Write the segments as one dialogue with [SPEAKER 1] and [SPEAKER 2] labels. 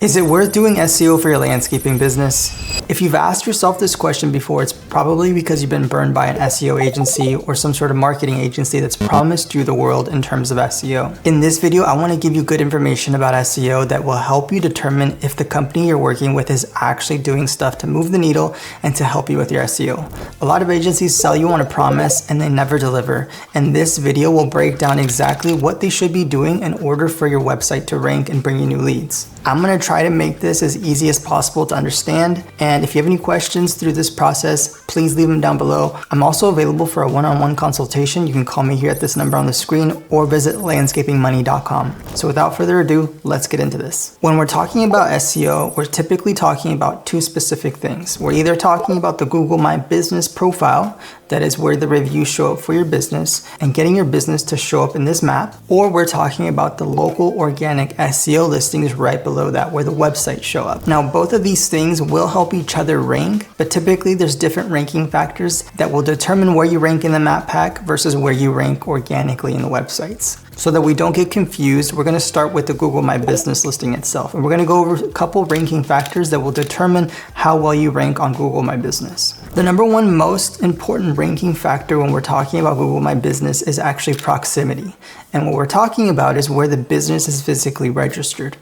[SPEAKER 1] Is it worth doing SEO for your landscaping business? If you've asked yourself this question before, it's probably because you've been burned by an SEO agency or some sort of marketing agency that's promised you the world in terms of SEO. In this video, I want to give you good information about SEO that will help you determine if the company you're working with is actually doing stuff to move the needle and to help you with your SEO. A lot of agencies sell you on a promise and they never deliver. And this video will break down exactly what they should be doing in order for your website to rank and bring you new leads. I'm going to try to make this as easy as possible to understand. And if you have any questions through this process, please leave them down below. I'm also available for a one-on-one consultation. You can call me here at this number on the screen or visit landscapingmoney.com. So without further ado, let's get into this. When we're talking about SEO, we're typically talking about two specific things. We're either talking about the Google My Business profile, that is where the reviews show up for your business and getting your business to show up in this map, or we're talking about the local organic SEO listings right below that where the websites show up. Now, both of these things will help each other rank, but typically there's different ranking factors that will determine where you rank in the map pack versus where you rank organically in the websites. So that we don't get confused, we're going to start with the Google My Business listing itself. And we're going to go over a couple ranking factors that will determine how well you rank on Google My Business. The number one most important ranking factor when we're talking about Google My Business is actually proximity. And what we're talking about is where the business is physically registered.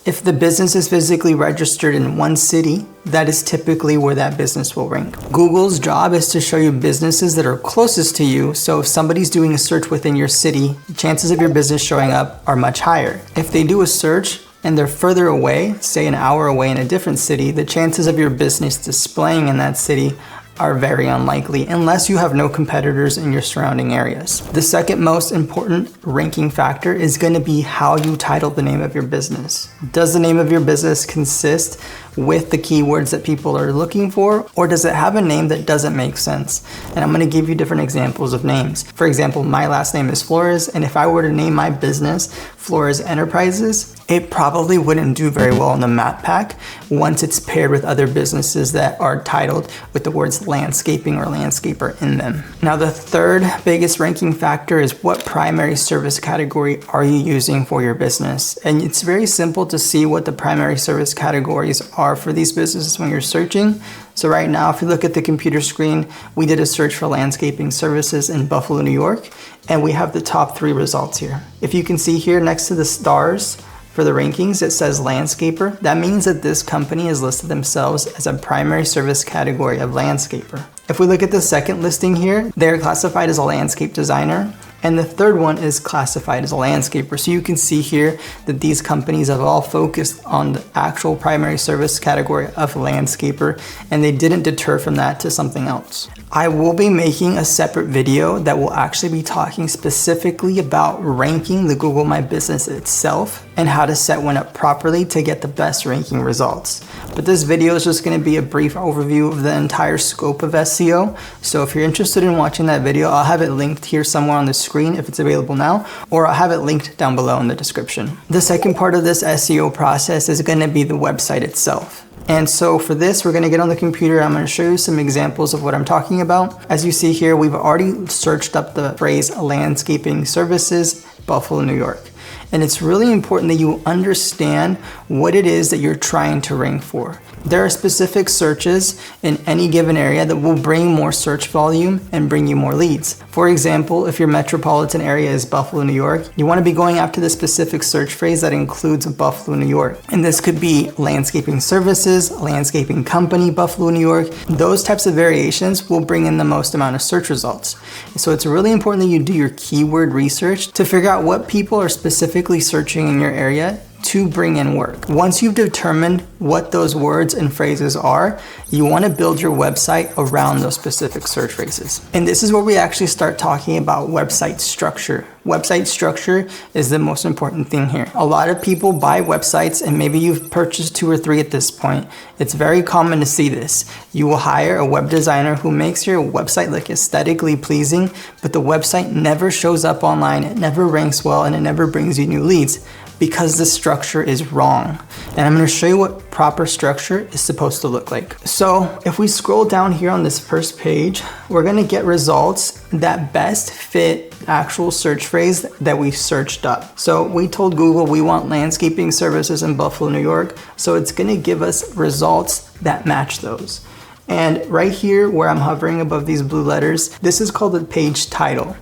[SPEAKER 1] If the business is physically registered in one city, that is typically where that business will rank. Google's job is to show you businesses that are closest to you, so if somebody's doing a search within your city, chances of your business showing up are much higher. If they do a search and they're further away, say an hour away in a different city, the chances of your business displaying in that city are very unlikely unless you have no competitors in your surrounding areas. The second most important ranking factor is going to be how you title the name of your business. Does the name of your business consist with the keywords that people are looking for, or does it have a name that doesn't make sense? And I'm going to give you different examples of names. For example, my last name is Flores, and if I were to name my business Flores Enterprises, it probably wouldn't do very well in the map pack once it's paired with other businesses that are titled with the words landscaping or landscaper in them. Now, the third biggest ranking factor is what primary service category are you using for your business? And it's very simple to see what the primary service categories are for these businesses when you're searching. So right now, if you look at the computer screen, we did a search for landscaping services in Buffalo, New York, and we have the top 3 results here. If you can see here next to the stars for the rankings, it says landscaper. That means that this company has listed themselves as a primary service category of landscaper. If we look at the second listing here, they're classified as a landscape designer. And the third one is classified as a landscaper. So you can see here that these companies have all focused on the actual primary service category of landscaper, and they didn't deter from that to something else. I will be making a separate video that will actually be talking specifically about ranking the Google My Business itself and how to set one up properly to get the best ranking results. But this video is just going to be a brief overview of the entire scope of SEO. So if you're interested in watching that video, I'll have it linked here somewhere on the screen if it's available now, or I'll have it linked down below in the description. The second part of this SEO process is going to be the website itself. And so for this, we're going to get on the computer. I'm going to show you some examples of what I'm talking about. As you see here, we've already searched up the phrase landscaping services, Buffalo, New York. And it's really important that you understand what it is that you're trying to rank for. There are specific searches in any given area that will bring more search volume and bring you more leads. For example, if your metropolitan area is Buffalo, New York, you want to be going after the specific search phrase that includes Buffalo, New York. And this could be landscaping services, landscaping company, Buffalo, New York. Those types of variations will bring in the most amount of search results. So it's really important that you do your keyword research to figure out what people are specifically searching in your area to bring in work. Once you've determined what those words and phrases are, you want to build your website around those specific search phrases. And this is where we actually start talking about website structure. Website structure is the most important thing here. A lot of people buy websites, and maybe you've purchased 2 or 3 at this point. It's very common to see this. You will hire a web designer who makes your website look aesthetically pleasing, but the website never shows up online, it never ranks well, and it never brings you new leads. because the structure is wrong. And I'm going to show you what proper structure is supposed to look like. So if we scroll down here on this first page, we're going to get results that best fit actual search phrase that we searched up. So we told Google we want landscaping services in Buffalo, New York. So it's going to give us results that match those. And right here where I'm hovering above these blue letters, this is called the page title.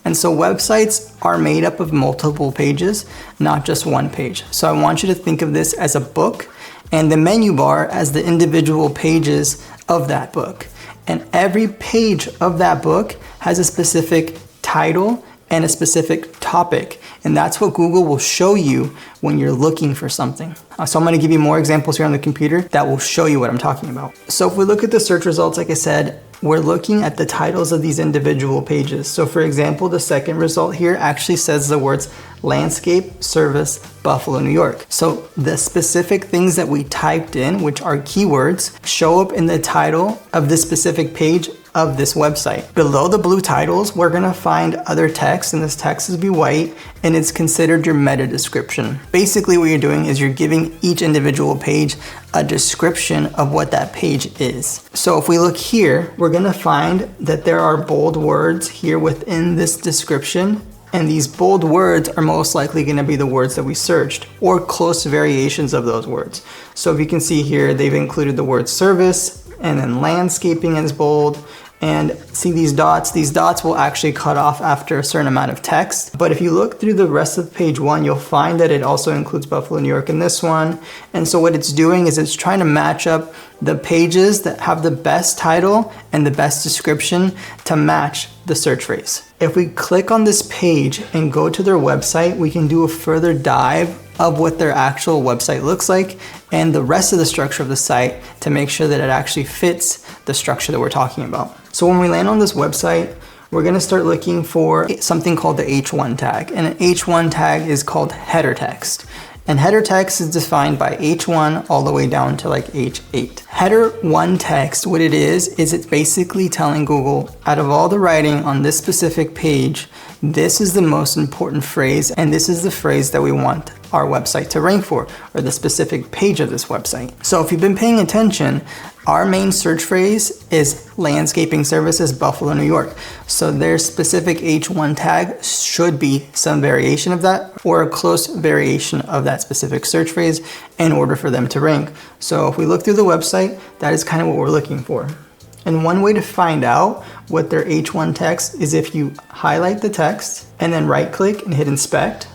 [SPEAKER 1] And so websites are made up of multiple pages, not just one page. So I want you to think of this as a book and the menu bar as the individual pages of that book. And every page of that book has a specific title and a specific topic. And that's what Google will show you when you're looking for something. So I'm going to give you more examples here on the computer that will show you what I'm talking about. So if we look at the search results, like I said, we're looking at the titles of these individual pages. So for example, the second result here actually says the words landscape service Buffalo, New York. So the specific things that we typed in, which are keywords, show up in the title of this specific page of this website. Below the blue titles, we're gonna find other text, and this text is be white, and it's considered your meta description. Basically what you're doing is you're giving each individual page a description of what that page is. So if we look here, we're gonna find that there are bold words here within this description, and these bold words are most likely gonna be the words that we searched or close variations of those words. So if you can see here, they've included the word service, and then landscaping is bold, and see these dots will actually cut off after a certain amount of text. But if you look through the rest of page one, you'll find that it also includes Buffalo, New York in this one. And so what it's doing is it's trying to match up the pages that have the best title and the best description to match the search phrase. If we click on this page and go to their website, we can do a further dive of what their actual website looks like and the rest of the structure of the site to make sure that it actually fits the structure that we're talking about. So when we land on this website, we're gonna start looking for something called the H1 tag. And an H1 tag is called header text. And header text is defined by H1 all the way down to like H8. Header 1 text, what it is it's basically telling Google, out of all the writing on this specific page, this is the most important phrase, and this is the phrase that we want our website to rank for, or the specific page of this website. So if you've been paying attention, our main search phrase is landscaping services Buffalo, New York. So their specific H1 tag should be some variation of that or a close variation of that specific search phrase in order for them to rank. So if we look through the website, that is kind of what we're looking for. And one way to find out what their H1 text is if you highlight the text and then right click and hit inspect.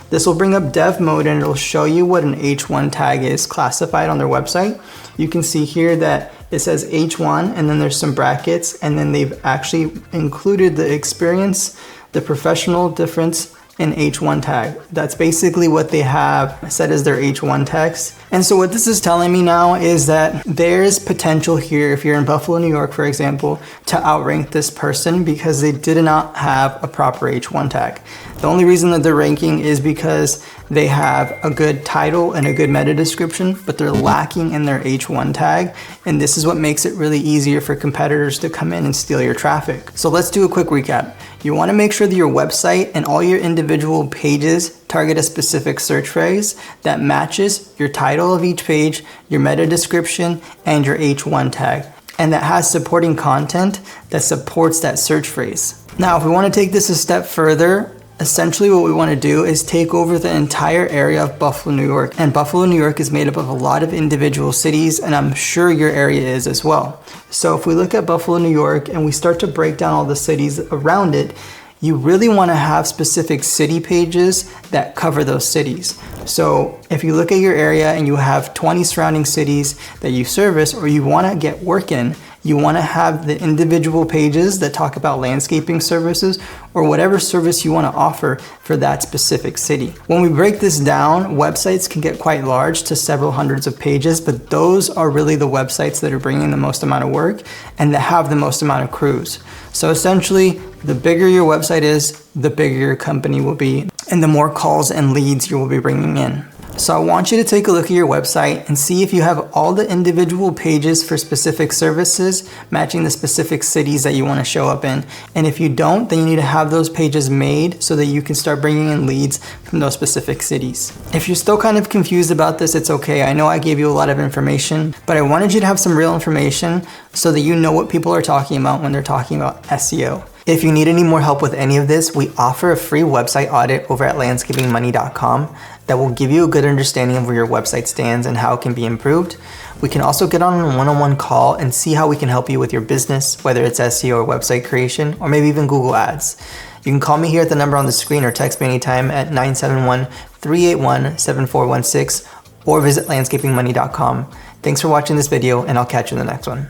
[SPEAKER 1] This will bring up dev mode and it'll show you what an H1 tag is classified on their website. You can see here that it says H1 and then there's some brackets, and then they've actually included the experience, the professional difference in H1 tag. That's basically what they have set as their H1 text. And so what this is telling me now is that there's potential here, if you're in Buffalo, New York, for example, to outrank this person because they did not have a proper H1 tag. The only reason that they're ranking is because they have a good title and a good meta description, but they're lacking in their H1 tag. And this is what makes it really easier for competitors to come in and steal your traffic. So let's do a quick recap. You want to make sure that your website and all your individual pages target a specific search phrase that matches your title of each page, your meta description, and your H1 tag, and that has supporting content that supports that search phrase. Now, if we want to take this a step further, essentially what we want to do is take over the entire area of Buffalo, New York. And Buffalo, New York is made up of a lot of individual cities, and I'm sure your area is as well. So if we look at Buffalo, New York, and we start to break down all the cities around it, you really want to have specific city pages that cover those cities. So if you look at your area and you have 20 surrounding cities that you service or you want to get work in, you want to have the individual pages that talk about landscaping services or whatever service you want to offer for that specific city. When we break this down, websites can get quite large to several hundreds of pages, but those are really the websites that are bringing the most amount of work and that have the most amount of crews. So essentially, the bigger your website is, the bigger your company will be, and the more calls and leads you will be bringing in. So I want you to take a look at your website and see if you have all the individual pages for specific services matching the specific cities that you want to show up in. And if you don't, then you need to have those pages made so that you can start bringing in leads from those specific cities. If you're still kind of confused about this, it's okay. I know I gave you a lot of information, but I wanted you to have some real information so that you know what people are talking about when they're talking about SEO. If you need any more help with any of this, we offer a free website audit over at landscapingmoney.com that will give you a good understanding of where your website stands and how it can be improved. We can also get on a one-on-one call and see how we can help you with your business, whether it's SEO or website creation, or maybe even Google Ads. You can call me here at the number on the screen or text me anytime at 971-381-7416 or visit landscapingmoney.com. Thanks for watching this video, and I'll catch you in the next one.